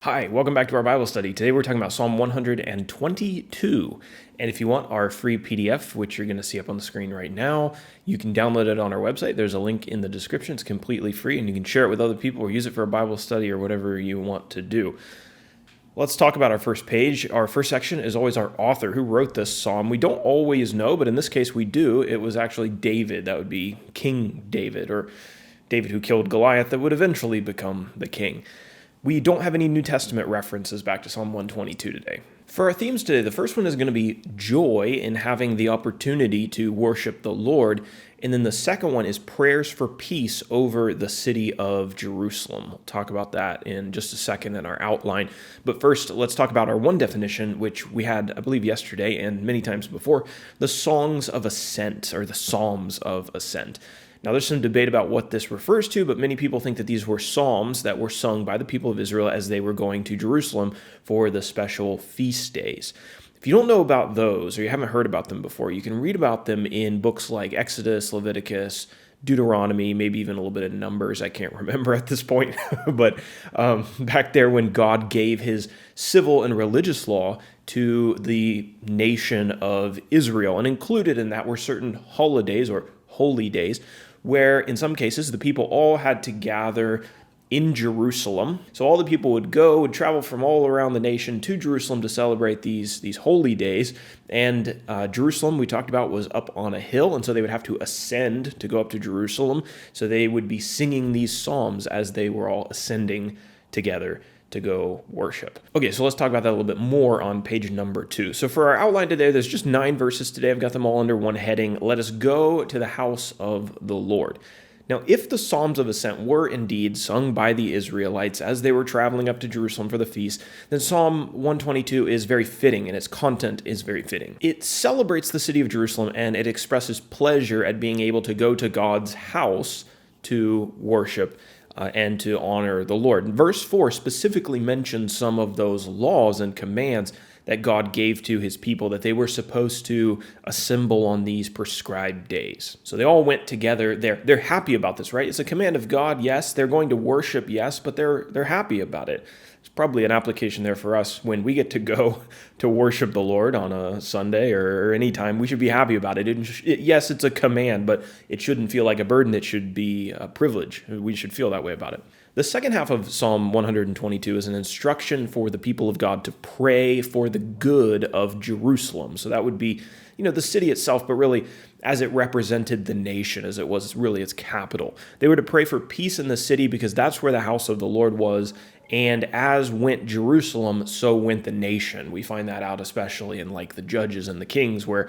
Hi, welcome back to our Bible study. Today we're talking about Psalm 122. And if you want our free PDF, which you're going to see up on the screen right now, you can download it on our website. There's a link in the description. It's completely free, and you can share it with other people or use it for a Bible study or whatever you want to do. Let's talk about our first page. Our first section is always our author who wrote this psalm. We don't always know, but in this case we do. It was actually David. That would be King David, or David who killed Goliath that would eventually become the king. We don't have any New Testament references back to Psalm 122 today. For our themes today, the first one is going to be joy in having the opportunity to worship the Lord. And then the second one is prayers for peace over the city of Jerusalem. We'll talk about that in just a second in our outline. But first, let's talk about our one definition, which we had, I believe, yesterday and many times before, the songs of ascent, or the psalms of ascent. Now, there's some debate about what this refers to, but many people think that these were psalms that were sung by the people of Israel as they were going to Jerusalem for the special feast days. If you don't know about those, or you haven't heard about them before, you can read about them in books like Exodus, Leviticus, Deuteronomy, maybe even a little bit of Numbers. I can't remember at this point, but back there when God gave his civil and religious law to the nation of Israel, and included in that were certain holidays or holy days, where in some cases the people all had to gather in Jerusalem. So all the people would travel from all around the nation to Jerusalem to celebrate these holy days. And Jerusalem, we talked about, was up on a hill, and so they would have to ascend to go up to Jerusalem. So they would be singing these psalms as they were all ascending together to go worship. Okay, so let's talk about that a little bit more on page number 2. So for our outline today, there's just 9 verses today. I've got them all under one heading. Let us go to the house of the Lord. Now, if the Psalms of Ascent were indeed sung by the Israelites as they were traveling up to Jerusalem for the feast, then Psalm 122 is very fitting, and its content is very fitting. It celebrates the city of Jerusalem, and it expresses pleasure at being able to go to God's house to worship and to honor the Lord. Verse 4 specifically mentions some of those laws and commands that God gave to his people, that they were supposed to assemble on these prescribed days. So they all went together. They're happy about this, right? It's a command of God, yes. They're going to worship, yes, but they're happy about it. It's probably an application there for us when we get to go to worship the Lord on a Sunday or any time. We should be happy about it. Yes, it's a command, but it shouldn't feel like a burden. It should be a privilege. We should feel that way about it. The second half of Psalm 122 is an instruction for the people of God to pray for the good of Jerusalem. So that would be, the city itself, but really as it represented the nation, as it was really its capital. They were to pray for peace in the city because that's where the house of the Lord was. And as went Jerusalem, so went the nation. We find that out especially in like the Judges and the Kings, where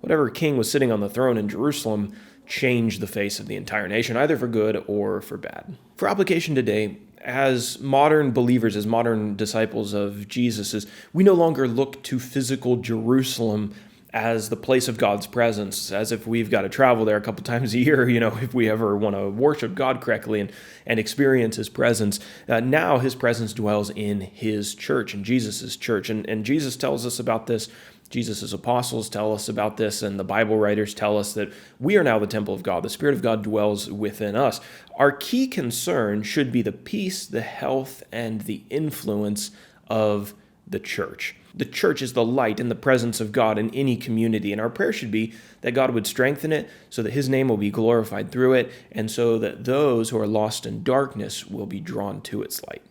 whatever king was sitting on the throne in Jerusalem changed the face of the entire nation, either for good or for bad. For application today, as modern believers, as modern disciples of Jesus, we no longer look to physical Jerusalem as the place of God's presence, as if we've got to travel there a couple times a year, if we ever want to worship God correctly and experience his presence. Now his presence dwells in his church, in Jesus' church. And Jesus tells us about this. Jesus' apostles tell us about this, and the Bible writers tell us that we are now the temple of God. The Spirit of God dwells within us. Our key concern should be the peace, the health, and the influence of the church. The church is the light and the presence of God in any community, and our prayer should be that God would strengthen it so that his name will be glorified through it, and so that those who are lost in darkness will be drawn to its light.